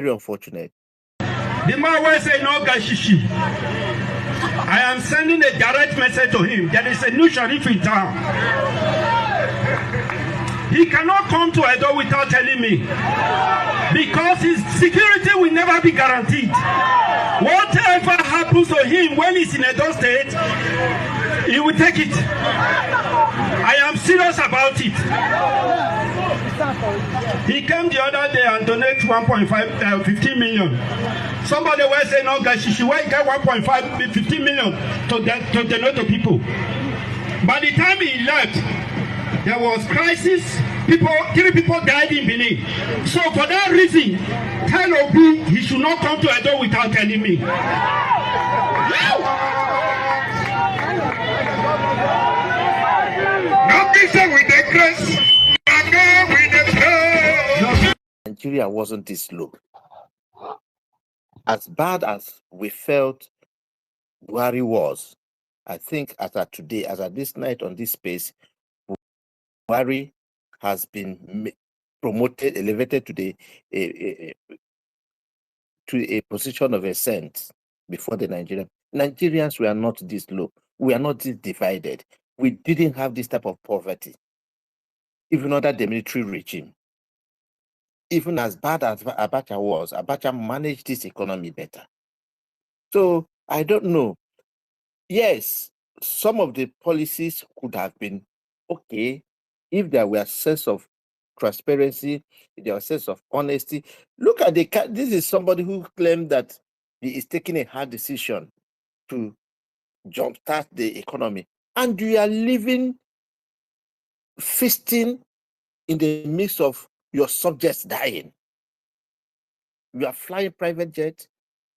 very unfortunate. The man will say no gashishi. I am sending a direct message to him. There is a new sheriff in town. He cannot come to Edo without telling me, because his security will never be guaranteed. Whatever happens to him when he's in Edo State, he will take it. I am serious about it. He came the other day and donated 15 million. Somebody will say, no, Gashishi, why you get 15 million to donate to people? By the time he left, there was crisis. 3 people died in Benin. So for that reason, tell Obi he should not come to Edo without telling me. Nigeria wasn't this low. As bad as we felt Buhari was, I think as at today, as at this night on this space, Buhari has been promoted, elevated to a position of ascent before the Nigerians. Nigerians were not this low. We are not this divided. We didn't have this type of poverty, even under the military regime. Even as bad as Abacha was, Abacha managed this economy better. So I don't know. Yes, some of the policies could have been okay if there were a sense of transparency, if there was a sense of honesty. Look at this is somebody who claimed that he is taking a hard decision to jumpstart the economy, and you are living, feasting in the midst of your subjects dying. You are flying private jets,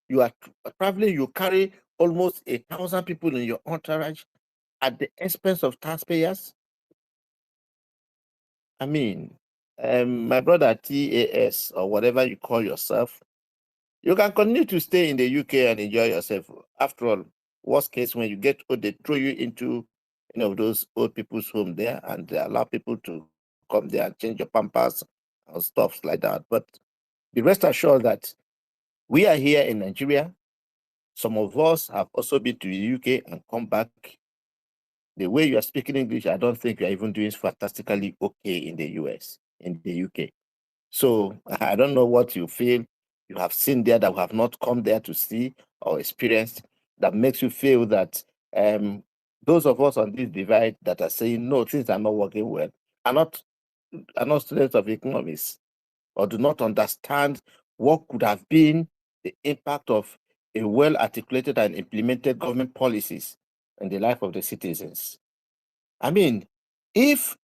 you are traveling, you carry almost 1,000 people in your entourage at the expense of taxpayers. I mean, my brother TAS, or whatever you call yourself, you can continue to stay in the UK and enjoy yourself. After all, worst case, when you get old, they throw you into those old people's home there, and they allow people to come there and change your pampers and stuff like that. But be rest assured that we are here in Nigeria. Some of us have also been to the UK and come back. The way you are speaking English, I don't think you are even doing fantastically okay in the US, in the UK. So I don't know what you feel you have seen there that we have not come there to see or experienced that makes you feel that those of us on this divide that are saying, no, things are not working well, are not students of economics, or do not understand what could have been the impact of a well-articulated and implemented government policies in the life of the citizens. I mean, if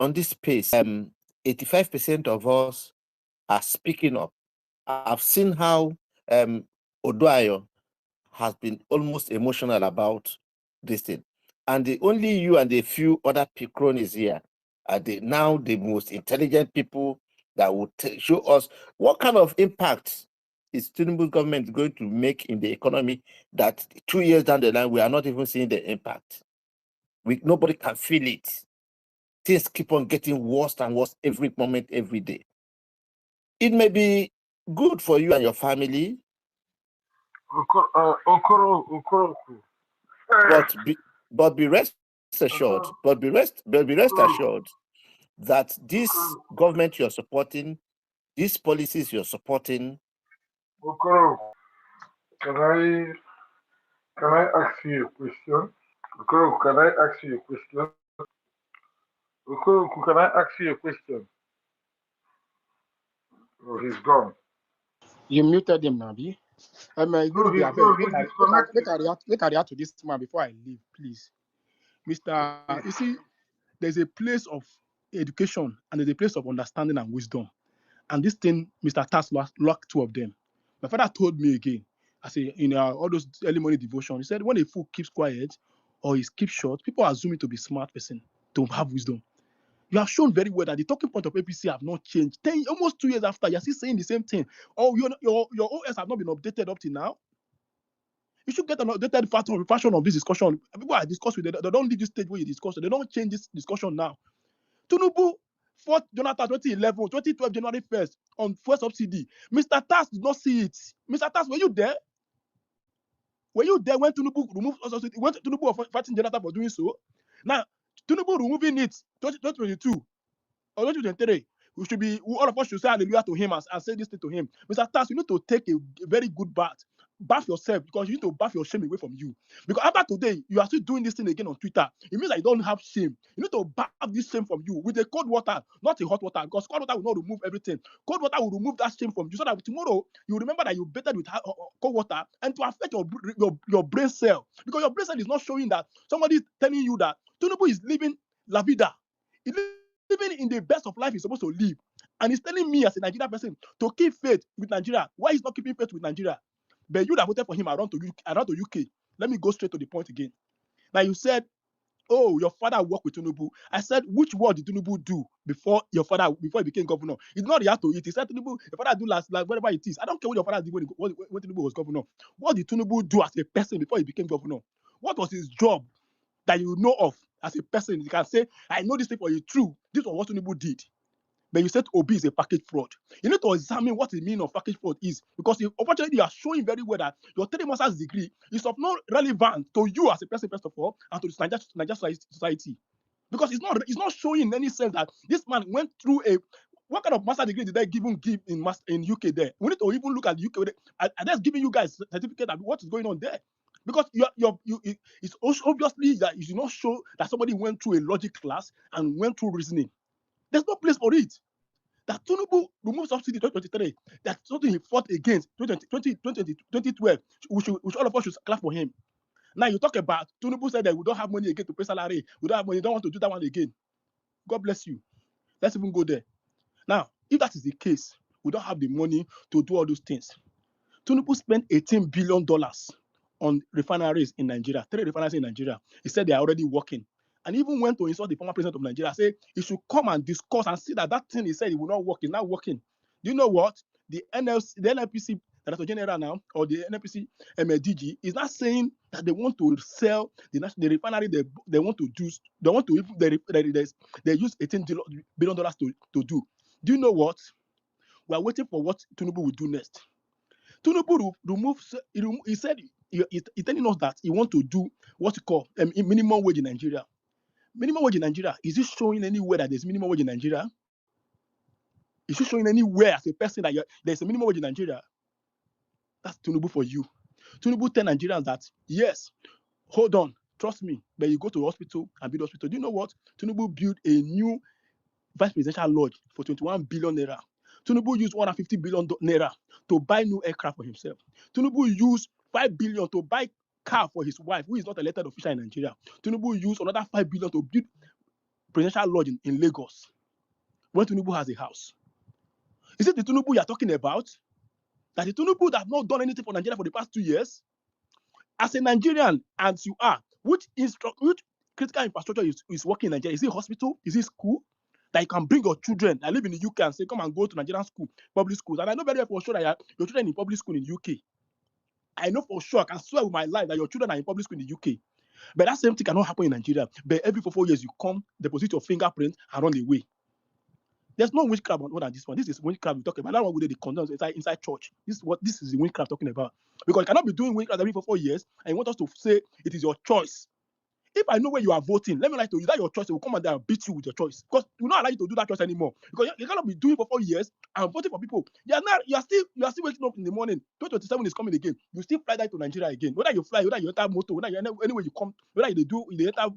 on this space, 85% of us are speaking up. I've seen how Oduayo has been almost emotional about this thing. And only you and a few other cronies here are now the most intelligent people that will show us what kind of impact is Tinubu's government going to make in the economy that 2 years down the line, we are not even seeing the impact. Nobody can feel it. Things keep on getting worse and worse every moment, every day. It may be good for you and your family, but be rest assured that this government you're supporting, these policies you're supporting. Can I ask you a question? Can I ask you a question? Can I ask you a question? Oh, he's gone. You muted him, Nabi. Make I react to this man before I leave, please. Mr. You see, there's a place of education and there's a place of understanding and wisdom. And this thing, Mr. Tass locked 2 of them. My father told me again, I say, in all those early morning devotion, he said, when a fool keeps quiet or he keeps short, people assume him to be a smart person, to have wisdom. You have shown very well that the talking point of APC have not changed. Almost 2 years after, you're still saying the same thing. Oh, your OS have not been updated up to now. You should get an updated fashion of this discussion. People are discussing with them. They don't leave this stage where you discuss. They don't change this discussion now. Tinubu fought Jonathan 2011, 2012, January 1st on fuel subsidy. Mr. Tass did not see it. Mr. Tass, were you there? Were you there when Tinubu removed subsidy? When Tinubu was fighting Jonathan for doing so? Now, Tinubu removing it 2022 or 2023. We should be, all of us should say hallelujah to him and say this thing to him. Mr. Tass, you need to take a very good bath. Bath yourself, because you need to bath your shame away from you. Because after today, you are still doing this thing again on Twitter. It means that you don't have shame. You need to bath this shame from you with a cold water, not a hot water, because cold water will not remove everything. Cold water will remove that shame from you so that tomorrow you remember that you bathed with cold water and to affect your brain cell. Because your brain cell is not showing that somebody is telling you that Tinubu is living la vida. He's living in the best of life he's supposed to live. And he's telling me as a Nigerian person to keep faith with Nigeria. Why he's not keeping faith with Nigeria? But you that voted for him around to UK. Let me go straight to the point again. Now you said, oh, your father worked with Tinubu. I said, which work did Tinubu do before he became governor? He did not react to it. He said, Tinubu, your father do last, like whatever it is. I don't care what your father did when Tinubu was governor. What did Tinubu do as a person before he became governor? What was his job that you know of as a person? You can say, I know this thing for you true. This was what Tinubu did. But you said Obi is a package fraud. You need to examine what the meaning of package fraud is, because unfortunately you are showing very well that your 3 master's degree is of no relevance to you as a person first of all, and to the Nigerian society, because it's not showing in any sense that this man went through what kind of master degree did they give in UK there? We need to even look at the UK. Are they giving you guys certificate of what is going on there? Because it's also obviously that you should not show that somebody went through a logic class and went through reasoning. There's no place for it. That Tinubu removed subsidy 2023. That's something he fought against 2012. Which all of us should clap for him. Now you talk about Tinubu said that we don't have money again to pay salary. We don't have money. Don't want to do that one again. God bless you. Let's even go there. Now, if that is the case, we don't have the money to do all those things. Tinubu spent $18 billion on refineries in Nigeria, 3 refineries in Nigeria. He said they are already working. And even went to insult the former president of Nigeria, say he should come and discuss and see that thing he said he will not work is not working. Do you know what? The NNPC Director General now, or the NNPC DG, is not saying that they want to sell the refinery they want to do. They want to they use $18 billion to do. Do you know what? We are waiting for what Tinubu will do next. Tinubu he said he's telling us that he wants to do what you call minimum wage in Nigeria. Minimum wage in Nigeria, is it showing anywhere that there's minimum wage in Nigeria? Is it showing anywhere as a person that there's a minimum wage in Nigeria? That's Tinubu for you. Tinubu tell Nigerians that, yes, hold on, trust me, but you go to the hospital and build hospital. Do you know what? Tinubu built a new vice presidential lodge for 21 billion naira. Tinubu used 150 billion naira to buy new aircraft for himself. Tinubu used 5 billion to buy car for his wife, who is not elected official in Nigeria. Tinubu used another 5 billion to build presidential lodge in Lagos, when Tinubu has a house. Is it the Tinubu you are talking about? That the Tinubu that have not done anything for Nigeria for the past 2 years? As a Nigerian, as you are, which critical infrastructure is working in Nigeria? Is it hospital? Is it school? That you can bring your children that live in the UK and say, come and go to Nigerian school, public schools. And I know very well for sure that your children in public school in the UK. I know for sure, I can swear with my life that your children are in public school in the UK. But that same thing cannot happen in Nigeria. But every 4 years you come, deposit your fingerprint and run away. There's no witchcraft more than this one. This is witchcraft we're talking about. That one with the condom inside church. This is the witchcraft talking about. Because you cannot be doing witchcraft every 4 years and you want us to say it is your choice. If I know where you are voting, let me lie to you, that your choice, they will come and there and beat you with your choice. Because we will not allow you to do that choice anymore. Because you cannot be doing for 4 years and voting for people. You are still waking up in the morning. 2027 is coming again. You still fly that to Nigeria again. Whether you fly, whether you enter motor, whether you anywhere you come, whether you enter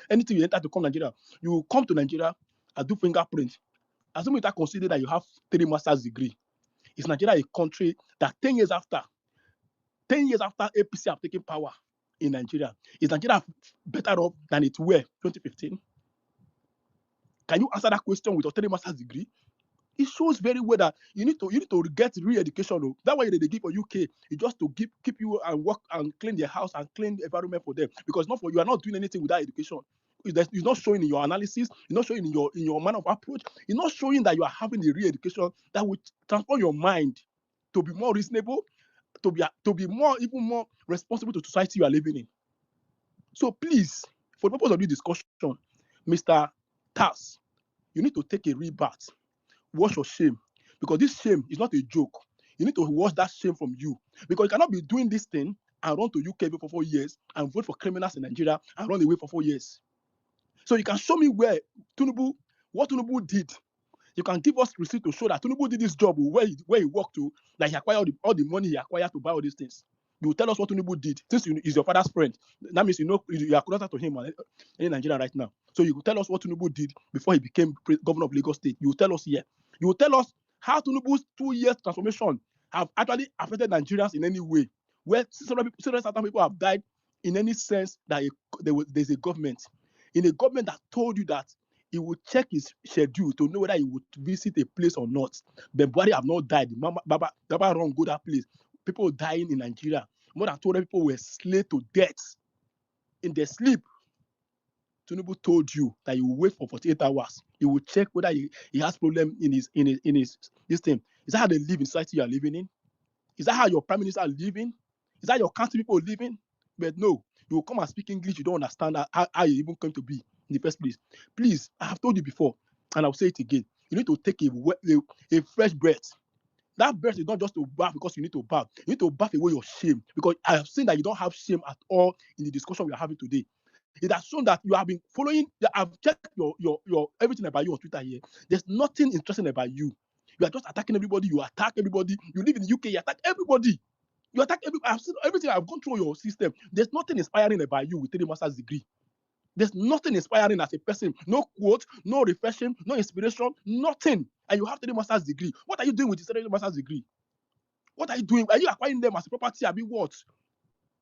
anything you enter to come Nigeria, you will come to Nigeria and do fingerprint. Assuming that consider that you have 3 master's degree. Is Nigeria a country that 10 years after APC have taken power in Nigeria, is Nigeria better off than it were 2015? Can you answer that question with your 3 master's degree? It shows very well that you need to get re-education. That way they give for UK is just to keep you and work and clean their house and clean the environment for them. Because you are not doing anything without education. It's not showing in your analysis. It's not showing in your manner of approach. It's not showing that you are having the re-education that will transform your mind to be more reasonable, to be even more responsible to the society you are living in. So please, for the purpose of this discussion, Mr. Tass, you need to take a real bath, wash your shame, because this shame is not a joke. You need to wash that shame from you, because you cannot be doing this thing and run to UK for 4 years and vote for criminals in Nigeria and run away for 4 years. So you can show me what Tinubu did. You can give us receipt to show that Tinubu did this job where he worked to, that he acquired all the money he acquired to buy all these things. You will tell us what Tinubu did. Since he's your father's friend, that means you are closer to him in Nigeria right now. So you will tell us what Tinubu did before he became governor of Lagos State. You will tell us here. You will tell us how Tinubu's 2 years transformation have actually affected Nigerians in any way, where certain people have died in any sense that there's a government. In a government that told you that he would check his schedule to know whether he would visit a place or not. But Buhari have not died. Baba run go that place. People dying in Nigeria. More than 200 people were slain to death in their sleep. Tinubu told you that he will wait for 48 hours. He will check whether he has problem in his this thing. Is that how they live in society you are living in? Is that how your prime minister are living? Is that your country people living? But no, you will come and speak English. You don't understand how you even came to be in the first place. Please, I have told you before, and I'll say it again. You need to take a fresh breath. That breath is not just to bath because you need to bath. You need to bath away your shame, because I have seen that you don't have shame at all in the discussion we are having today. It has shown that you have been following. I've checked your everything about you on Twitter here. There's nothing interesting about you. You are just attacking everybody. You attack everybody. You live in the UK. You attack everybody. You attack everybody. I've seen everything. I've gone through your system. There's nothing inspiring about you with 3 master's degree. There's nothing inspiring as a person. No quote, no reflection, no inspiration, nothing. And you have 3 master's degree. What are you doing with this 3 master's degree? What are you doing? Are you acquiring them as a property? I mean, what?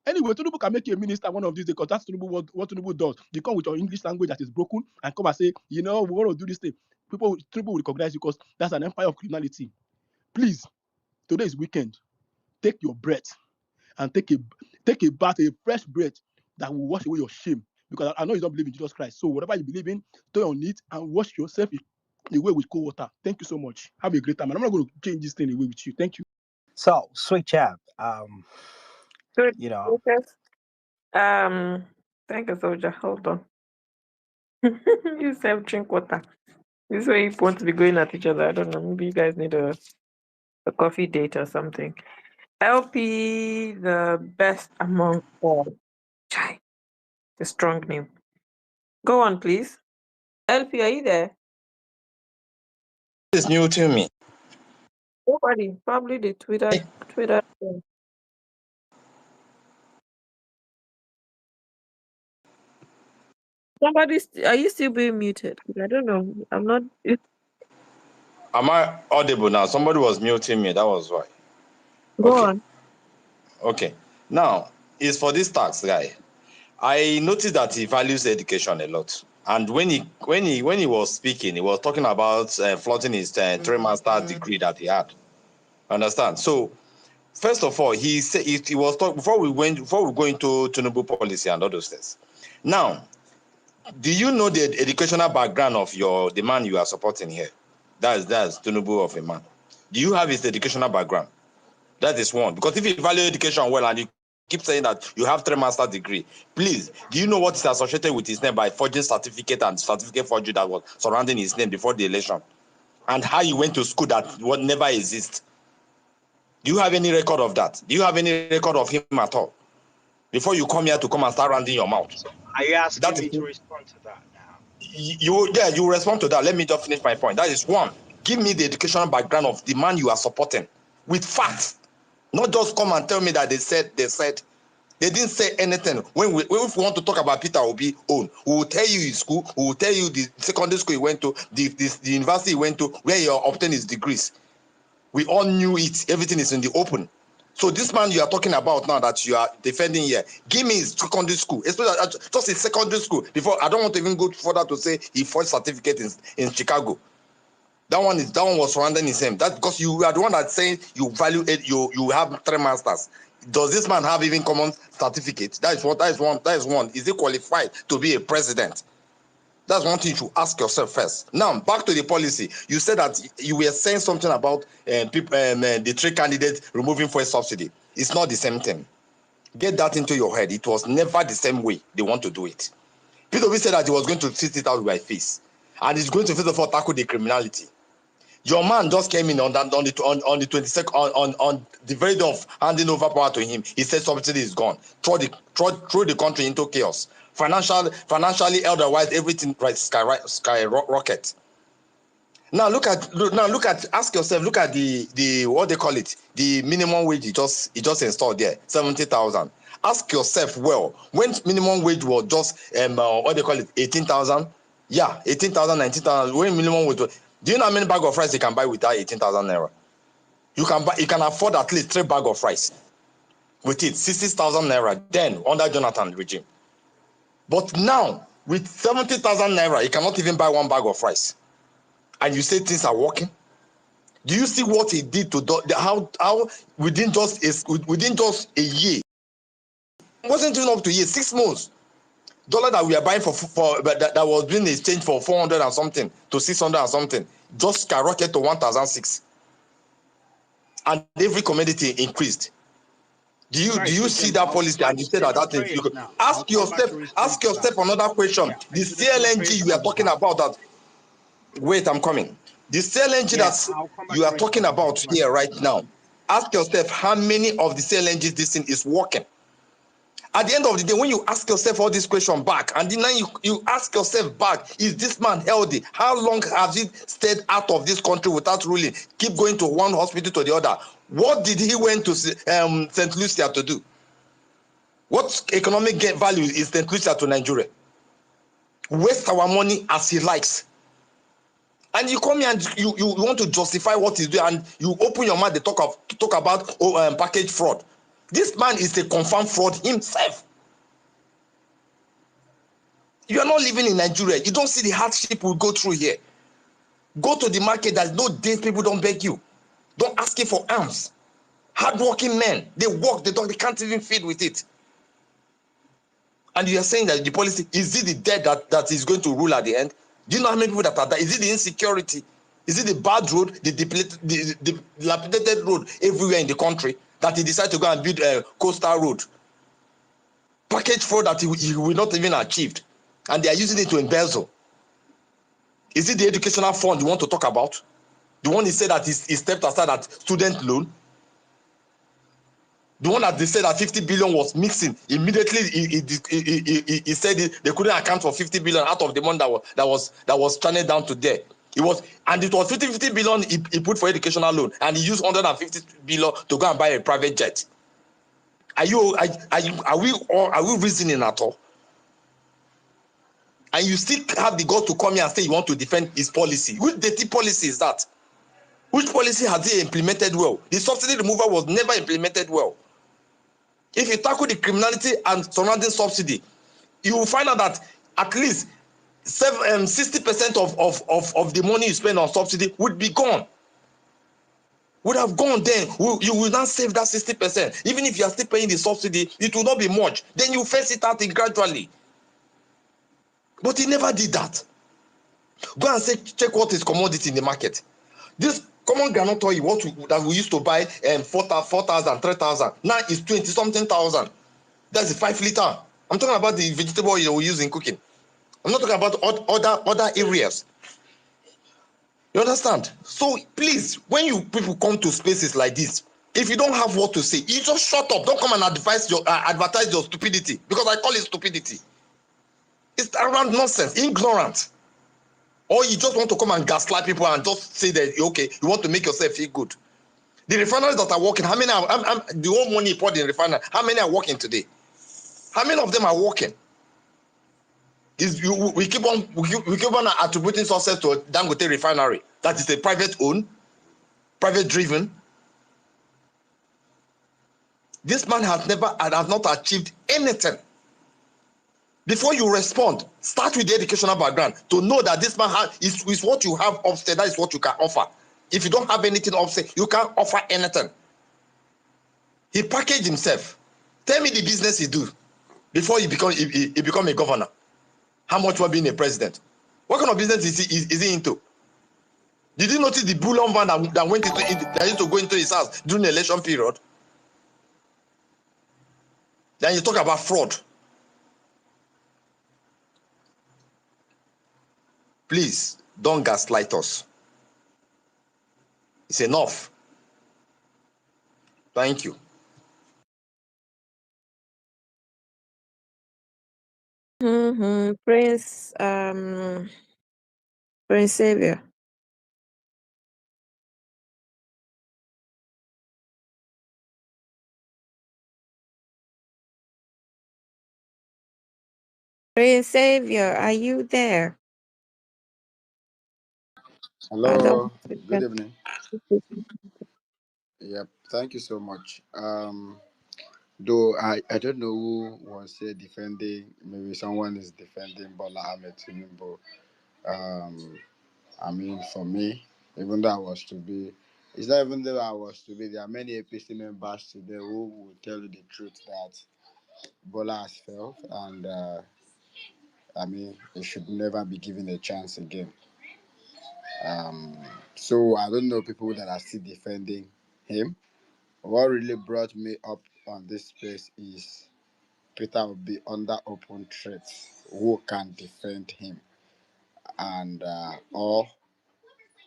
Anyway, Tinubu can make you a minister one of these days, because that's Tinubu what Tinubu does. You come with your English language that is broken and come and say, we want to do this thing. Tinubu will recognize you, because that's an empire of criminality. Please, today is weekend. Take your breath and take a bath, a fresh breath that will wash away your shame. Because I know you don't believe in Jesus Christ. So whatever you believe in, stay on it and wash yourself away with cold water. Thank you so much. Have a great time. And I'm not going to change this thing away with you. Thank you. So, sweet chap. Good. You know, Thank you, soldier. Hold on. You self drink water. This way you want to be going at each other. I don't know. Maybe you guys need a coffee date or something. LP, the best among all. Chai. The strong name. Go on, please. LP, are you there? It's new to me. Nobody. Probably the Twitter. Somebody, are you still being muted? I don't know. I'm not. Am I audible now? Somebody was muting me. That was why. Go on. Okay. Now, it's for this tax guy. I noticed that he values education a lot. And when he was speaking, he was talking about flaunting his 3-master degree that he had. Understand? So, first of all, he said he was talking before we go into Tinubu policy and all those things. Now, do you know the educational background of the man you are supporting here? That's Tinubu of a man. Do you have his educational background? That is one. Because if you value education well and you keep saying that you have 3-master degree, please, do you know what is associated with his name by forging certificate and certificate forgery that was surrounding his name before the election? And how he went to school that would never exist? Do you have any record of that? Do you have any record of him at all? Before you come here to come and start rounding your mouth. are you asking me to respond to that now? You respond to that. Let me just finish my point. That is one. Give me the educational background of the man you are supporting with facts. Not just come and tell me that they said. They didn't say anything. If we want to talk about Peter Obi own, we will tell you his school, we will tell you the secondary school he went to, the university he went to, where he obtained his degrees. We all knew it. Everything is in the open. So this man you are talking about now that you are defending here, give me his secondary school, especially just his secondary school. Before I don't want to even go further to say he forged certificate in Chicago. That one was surrounding his name. That's because you are the one that's saying you value it. You have 3 masters. Does this man have even common certificate? That is one. Is he qualified to be a president? That's one thing you should ask yourself first. Now, back to the policy. You said that you were saying something about the 3 candidates removing fuel subsidy. It's not the same thing. Get that into your head. It was never the same way they want to do it. Peter Obi said that he was going to sit it out with my face. and he's going to first of all tackle the criminality. Your man just came in on the 22nd on the very day of handing over power to him. He said subsidy is gone. Throw the country into chaos. Financially, otherwise everything skyrocket. Now look at ask yourself, look at the what they call it, the minimum wage he just installed there, 70,000. Ask yourself, well, when minimum wage was just what they call it, 18,000, yeah, 18,000, 19,000. When minimum wage was, do you know how many bag of rice you can buy with that 18,000 naira? You can afford at least 3 bag of rice with it, 60,000 naira then under Jonathan regime. But now with 70,000 naira, you cannot even buy 1 bag of rice. And you say things are working? Do you see what he did to how within just a year? It wasn't even up to a year, 6 months. Dollar that we are buying for that was being exchanged for 400 and something to 600 and something just skyrocketed to 1,006, and every commodity increased. Do you see that policy? And you say that is you ask yourself another question. Yeah, The CLNG you are talking about that. Wait, I'm coming. The CLNG that you are talking about here right now, ask yourself how many of the CLNGs this thing is working. At the end of the day, when you ask yourself all these questions back, and then you ask yourself back, is this man healthy? How long has he stayed out of this country without ruling? Keep going to one hospital to the other. What did he went to St. Lucia to do? What economic value is St. Lucia to Nigeria? Waste our money as he likes. And you come here and you want to justify what he's doing, and you open your mouth to talk about package fraud. This man is a confirmed fraud himself. You are not living in Nigeria. You don't see the hardship we go through here. Go to the market. There's no days people don't beg you. Don't ask for alms. Hardworking men, they work, they can't even feed with it. And you are saying that the policy, is it the debt that is going to rule at the end? Do you know how many people that are there? Is it the insecurity? Is it the bad road, the dilapidated road everywhere in the country that he decided to go and build a coastal road? Package fraud that he will not even achieved. And they are using it to embezzle. Is it the educational fund you want to talk about? The one he said that he stepped aside that student loan? The one that they said that 50 billion was mixing. Immediately he said they couldn't account for 50 billion out of the money that was channeled down to there. It was 50 billion he put for educational loan, and he used 150 billion to go and buy a private jet. Are we reasoning at all? And you still have the guts to come here and say you want to defend his policy. Which dirty policy is that? Which policy has he implemented well? The subsidy removal was never implemented well. If you tackle the criminality and surrounding subsidy, you will find out that at least 60% of the money you spend on subsidy would be gone. Would have gone then. You will not save that 60%. Even if you are still paying the subsidy, it will not be much. Then you face it out gradually. But he never did that. Go and check what is commodity in the market. This common groundnut oil, that we used to buy 4,000, 3,000, now is 20-something thousand. That's the 5 liter. I'm talking about the vegetable oil we use in cooking. I'm not talking about other areas. You understand? So please, when you people come to spaces like this, if you don't have what to say, you just shut up. Don't come and advertise your stupidity, because I call it stupidity. It's around nonsense, ignorant. Or you just want to come and gaslight people and just say that, okay, you want to make yourself feel good. The refineries that are working, how many the whole money poured in refinery, how many are working today? How many of them are working? We keep on attributing success to Dangote refinery. That is a private owned, private driven. This man has not achieved anything. Before you respond, start with the educational background to know that this man is what you have upstairs. That is what you can offer. If you don't have anything upstairs, you can't offer anything. He packaged himself. Tell me the business he do before he become a governor. How much for being a president? What kind of business is he into? Did you notice the bullion van that used to go into his house during the election period? Then you talk about fraud. Please don't gaslight us. It's enough. Thank you. Prince Xavier. Prince Xavier, are you there? Hello, good evening. Yep, thank you so much. Though I don't know who was defending, maybe someone is defending Bola Ahmed Tinubu. Um, I mean, for me, even though I was to be, it's not even though I was to be, there are many APC members today who will tell you the truth that Bola has failed, and I mean, he should never be given a chance again. So I don't know people that are still defending him. What really brought me up on this space is Peter Obi under open threat. Who can defend him? And or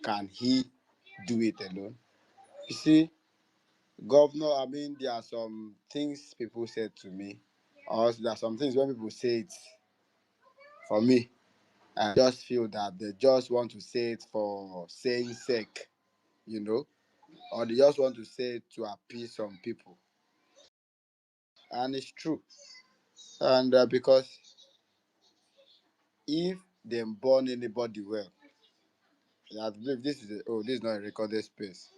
can he do it alone? You see, Governor, I mean, there are some things people said to me. Or there are some things when people say it for me, I just feel that they just want to say it for saying sake, you know, or they just want to say it to appease some people. And it's true. And because if they born anybody well, I believe this is not a recorded space.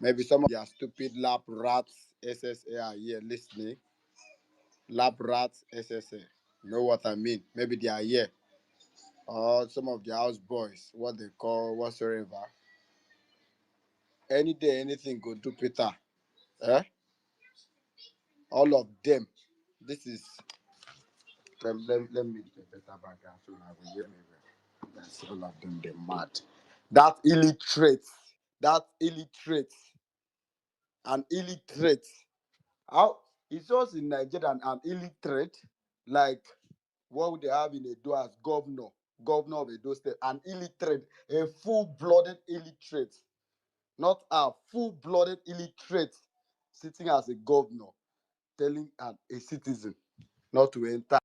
Maybe some of their stupid lap rats SSA are here listening. Lap rats SSA. Know what I mean? Maybe they are here. Or some of the house boys, what they call whatsoever. Any day, anything go do Peter. Eh? All of them. This is let me get a better background so I will hear me well. That's all of them, they're mad. That illiterate, an illiterate. How it's just in Nigeria an illiterate, like what would they have in Edo as governor of Edo State, an illiterate, a full-blooded illiterate, not a full-blooded illiterate sitting as a governor, telling a citizen not to enter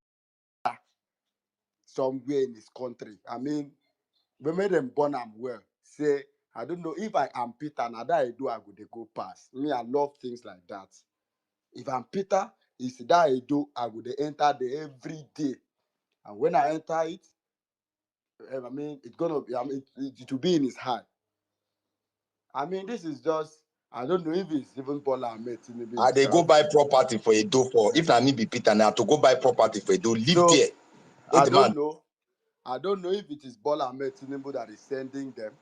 somewhere in his country. I mean, we made them born am well. Say, I don't know if I am Peter, now that I do, I go they go past. Me, I love things like that. If I'm Peter, it's that I do, I go they enter there every day. And when I enter it, I mean, it's gonna be, I mean, it will be in his heart. I mean, this is just, I don't know if it's even Bola Ahmed Tinubu They go himself. buy property for Edo for if I need be Peter now to go buy property for Edo, live So, there. I The man. don't know if it is Bola Ahmed Tinubu that is sending them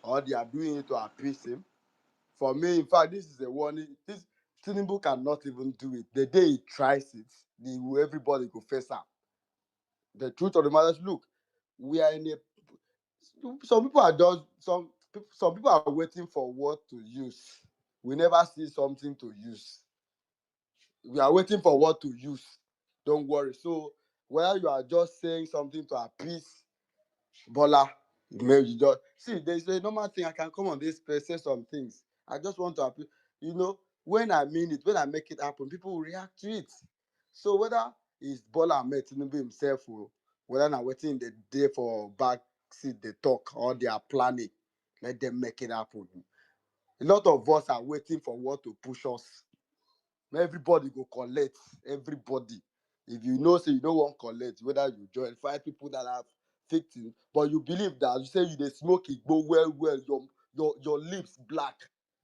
or they are doing it to appease him. For me, in fact, this is a warning. This Tinubu cannot even do it. The day he tries it, everybody go face up. The truth of the matter is, look, we are in a. Some people are just some people are waiting for what to use. We never see something to use. We are waiting for what to use. Don't worry. So whether you are just saying something to appease Bola, maybe you just see. There's a normal thing. I can come on this place, say some things. I just want to appease. You know, when I mean it, when I make it happen, people will react to it. So whether it's Bola Ahmed Tinubu himself, or whether I'm waiting the day for back seat they talk or they are planning, let them make it happen. A lot of us are waiting for what to push us. Everybody go collect. Everybody. If you know, say you don't want collect, whether you join 5 people that have victims, but you believe that you say you dey smoke it go well, your lips black,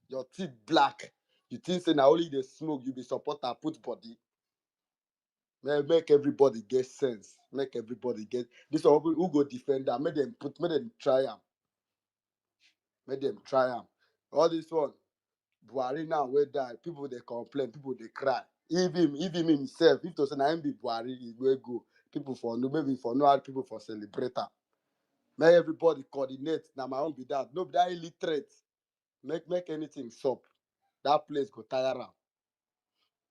your teeth black. You think say now only the smoke you be supporter put body. Make everybody get sense. Make everybody get this one who go defend them. Make them try them. Make them try them. All this one. Buhari now wey die, people dey complain, people dey cry. If him himself, if to say na him be Buhari, he wey go, people for no, maybe for no other people for celebrate am. Make everybody coordinate. Na my own be that. No be that illiterate. Make anything sup. That place go tire am.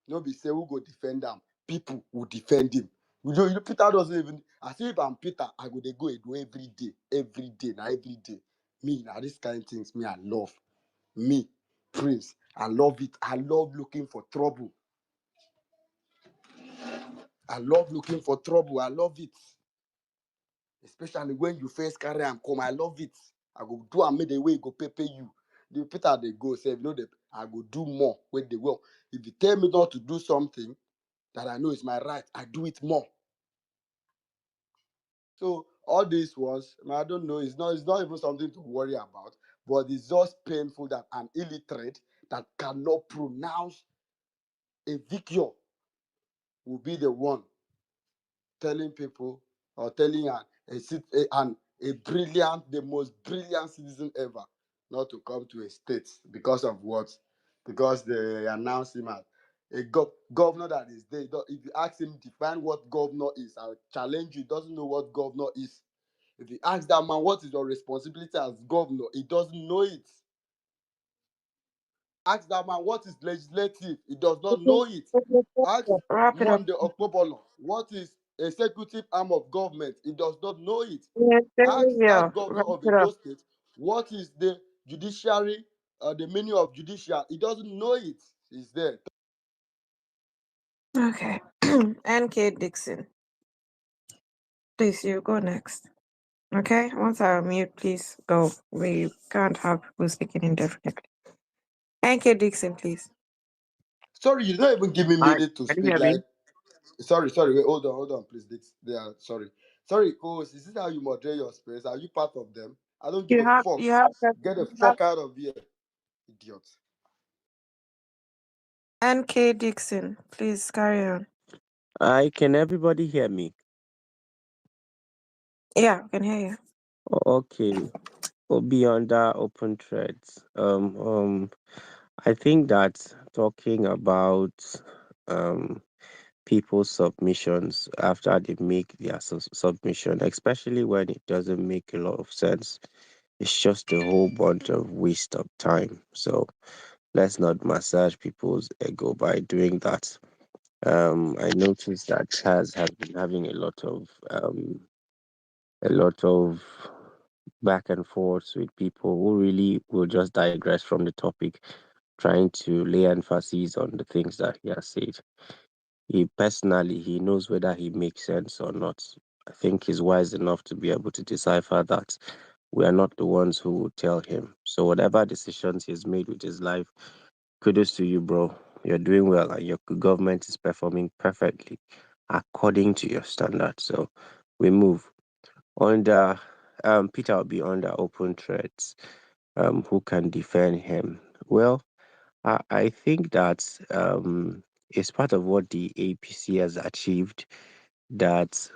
No be say who go defend am. People will defend him. Peter doesn't even. I say if I'm Peter, I go they go and do every day, now every day. Me now this kind of things me I love. Me, Prince, I love it. I love looking for trouble. I love looking for trouble. I love it. Especially when you first carry and come. I love it. I go do and make the way go pay you. The Peter they go say, I go do more when they will. If you tell me not to do something that I know is my right, I do it more. So all this was, I don't know, it's not even something to worry about, but it's just painful that an illiterate that cannot pronounce a victor will be the one telling people or telling a brilliant, the most brilliant citizen ever, not to come to a state because of what? Because they announced him as a governor that is there. If you ask him define what governor is, I'll challenge you. He doesn't know what governor is. If you ask that man what is your responsibility as governor, he doesn't know it. Ask that man what is legislative, he does not know it. Ask Wrap it up. Monday Okpobolo what is executive arm of government, he does not know it. Yes, Ask that yeah. governor Wrap of it up. Edo State what is the judiciary, the meaning of judicial, he doesn't know it. He's there. Okay. NK Dixon, please, you go next. Okay, once I mute, please go. We can't have people speaking indefinitely. NK Dixon, please. Sorry, you don't even give me Hi, minute to can you speak. hear me? Like, sorry, wait, hold on, please. They are sorry, coach. Is this how you moderate your space? Are you part of them? I don't give You a have fuck. you have Get the you have fuck out of here, idiot. NK Dixon, please carry on. Can everybody hear me? Yeah, I can hear you. Okay. Beyond that open threads. I think that talking about um people's submissions after they make their submission, especially when it doesn't make a lot of sense, it's just a whole bunch of waste of time. So let's not massage people's ego by doing that. I noticed that Chaz has been having a lot of back and forth with people who really will just digress from the topic, trying to lay emphasis on the things that he has said. He knows whether he makes sense or not. I think he's wise enough to be able to decipher that we are not the ones who will tell him. So whatever decisions he's made with his life, kudos to you, bro. You're doing well, and your government is performing perfectly according to your standards. So we move. Under Peter will be under open threats. Who can defend him? Well, I think that it's part of what the APC has achieved, that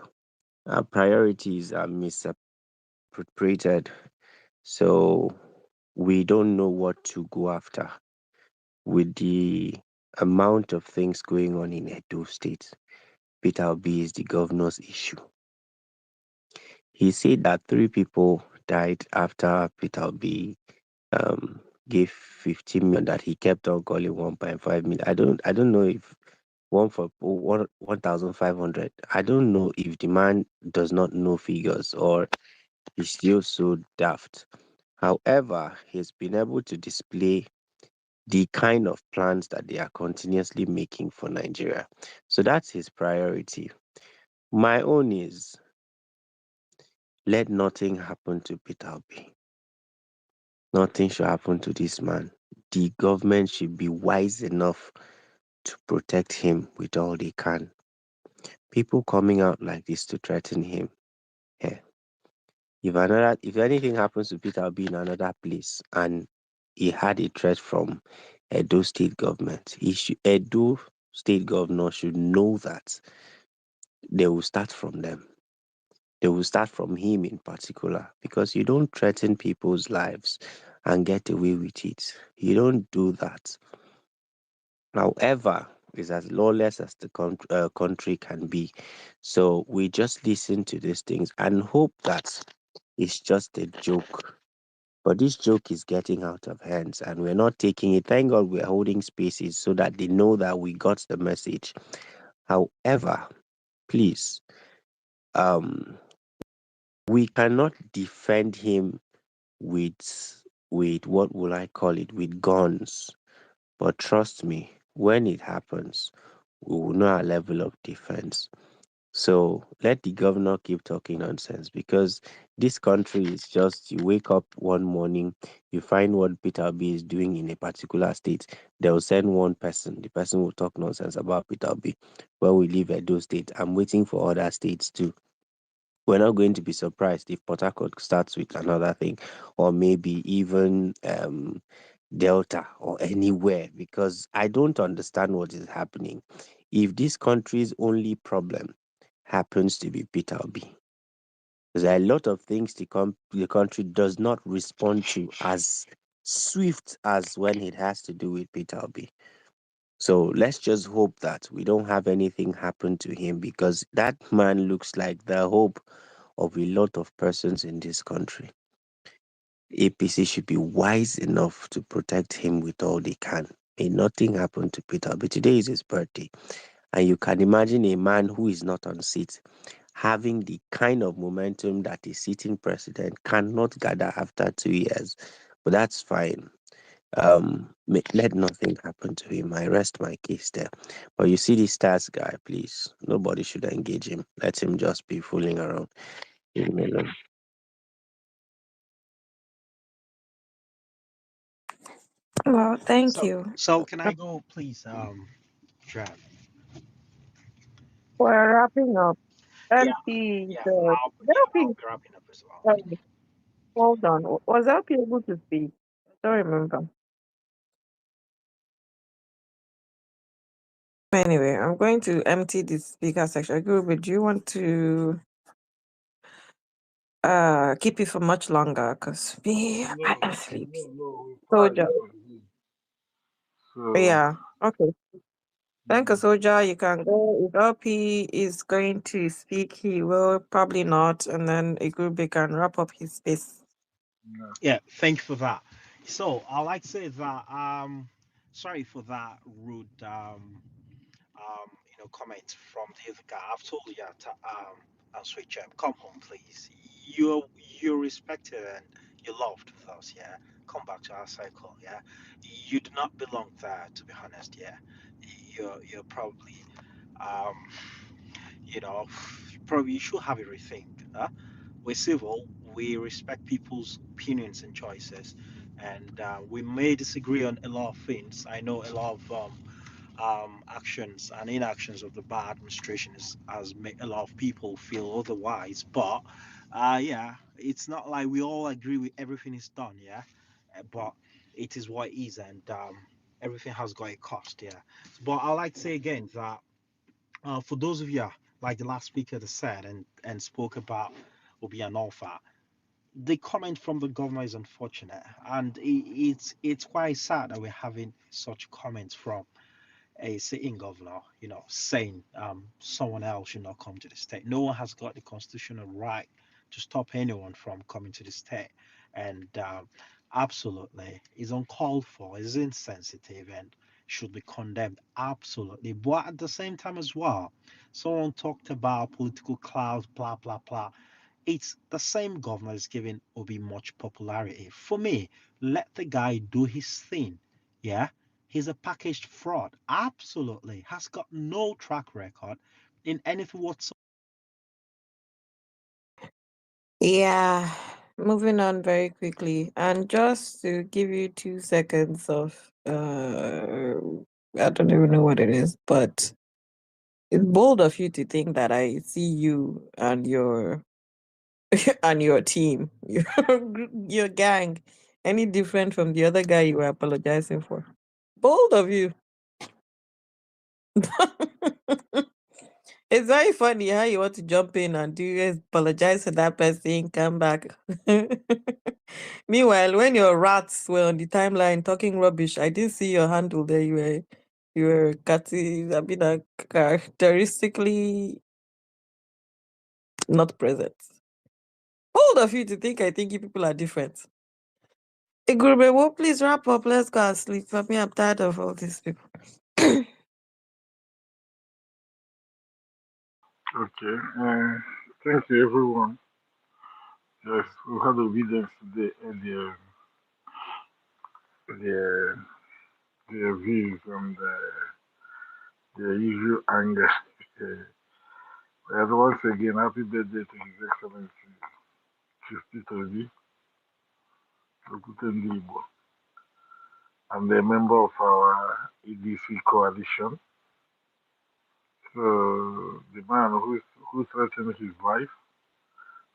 priorities are misappropriated. So we don't know what to go after with the amount of things going on in Edo State. Peter Obi is the governor's issue. He said that 3 people died after Peter Obi gave 50 million, that he kept on calling 1.5 million. I don't know if 1,500. I don't know if the man does not know figures or he's still so daft. However, he's been able to display the kind of plans that they are continuously making for Nigeria. So that's his priority. My own is, let nothing happen to Peter Obi. Nothing should happen to this man. The government should be wise enough to protect him with all they can. People coming out like this to threaten him. Yeah. If anything happens to Peter Obi in another place and he had a threat from Edo State government, Edo State governor should know that they will start from them. They will start from him in particular, because you don't threaten people's lives and get away with it. You don't do that. However, it's as lawless as the country can be. So we just listen to these things and hope that it's just a joke. But this joke is getting out of hands and we're not taking it. Thank God we're holding spaces so that they know that we got the message. However, please, um, we cannot defend him with what will I call it, with guns. But trust me, when it happens, we will know our level of defense. So let the governor keep talking nonsense, because this country is just, you wake up one morning, you find what Peter Obi is doing in a particular state. They'll send one person, the person will talk nonsense about Peter Obi. When we leave Edo State, I'm waiting for other states too. We're not going to be surprised if Port Harcourt starts with another thing, or maybe even Delta or anywhere, because I don't understand what is happening. If this country's only problem happens to be Peter Obi, there are a lot of things the country does not respond to as swift as when it has to do with Peter Obi. So let's just hope that we don't have anything happen to him, because that man looks like the hope of a lot of persons in this country. APC should be wise enough to protect him with all they can. May nothing happen to Peter. But today is his birthday. And you can imagine a man who is not on seat having the kind of momentum that a sitting president cannot gather after 2 years. But that's fine. Let nothing happen to him. I rest my case there. But you see this Stars guy, please. Nobody should engage him. Let him just be fooling around. Leave him alone. Well, thank So, you. so can I go, please, Trav? We're wrapping up. Yeah, LP, yeah, the I'll LP, be wrapping up as well. sorry, hold on. Was LP able to speak? I don't remember. Anyway, I'm going to empty the speaker section. Guru, do you want to keep it for much longer? Because me, I am sleepy. No, Soldier. So, Yeah. Okay. Thank you, Soldier. You can go. If LP is going to speak, he will probably not. And then Igube can wrap up his space. yeah. Yeah, thank you for that. So I like to say that sorry for that rude comment from the other guy. I've told you that I'll switch up. Come home, please. You're respected and you're loved with us. Yeah, come back to our cycle. Yeah, you do not belong there, to be honest. Yeah, you're probably um you know probably you should have a rethink. Huh? We're civil. We respect people's opinions and choices, and we may disagree on a lot of things. I know a lot of actions and inactions of the bad administration has made a lot of people feel otherwise. But yeah, it's not like we all agree with everything is done. Yeah, but it is what it is, and everything has got a cost. Yeah, but I like to say again that for those of you like the last speaker that said and spoke about will be an offer. The comment from the governor is unfortunate, and it's quite sad that we're having such comments from a sitting governor, saying someone else should not come to the state. No one has got the constitutional right to stop anyone from coming to the state, and absolutely, is uncalled for, is insensitive, and should be condemned. Absolutely, but at the same time as well, someone talked about political clout, blah blah blah. It's the same governor is giving Obi much popularity. For me, let the guy do his thing. Yeah, he's a packaged fraud. Absolutely, has got no track record in anything whatsoever. Yeah. Moving on very quickly. And just to give you 2 seconds of I don't even know what it is, but it's bold of you to think that I see you and your and your team, your gang, any different from the other guy you were apologizing for. Bold of you. It's very funny how you want to jump in and do apologize to that person, come back. Meanwhile, when your rats were on the timeline talking rubbish, I didn't see your handle there. You were catty, I mean, characteristically not present. Bold of you to think I think you people are different. Igurube, well, please wrap up. Let's go and sleep. For me, I'm tired of all these people. Okay. Thank you, everyone. Yes, we had obedience today and their their views and their usual anger. And once again, happy birthday to His Excellency Chief Peter Obi, Igbo, and a member of our EDC coalition. So the man who threatened his wife,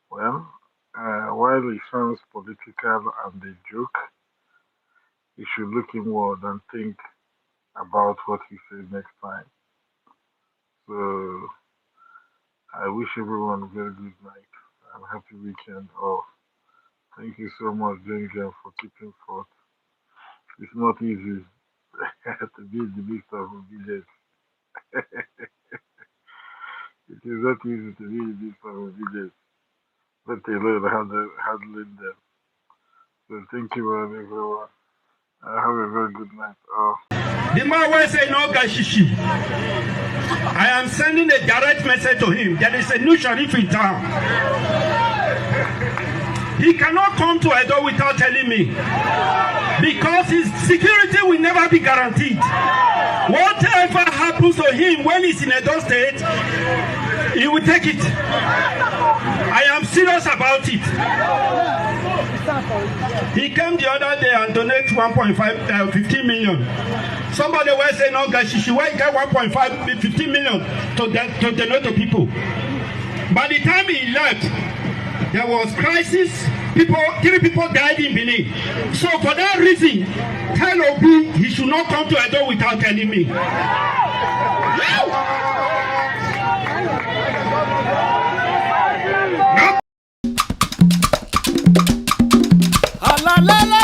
well, while he sounds political and a joke, he should look inward and think about what he says next time. So I wish everyone a very good night and happy weekend. Oh, thank you so much, Njenje, for keeping forth. It's not easy to be in the midst of obedience. It is not easy to be in the midst of obedience, let alone handling them. So thank you, everyone. Have a very good night. Oh. The man will say no gashishi. I am sending a direct message to him. There is a new sheriff in town. He cannot come to Edo without telling me, because his security will never be guaranteed. Whatever happens to him when he's in Edo State, he will take it. I am serious about it. He came the other day and donated 15 million. Somebody will say, no, Gashishi, why you get 15 million to donate to people? By the time he left, there was crisis. 3 people died in Benin. So for that reason, tell Obi he should not come to Edo without telling me. La la la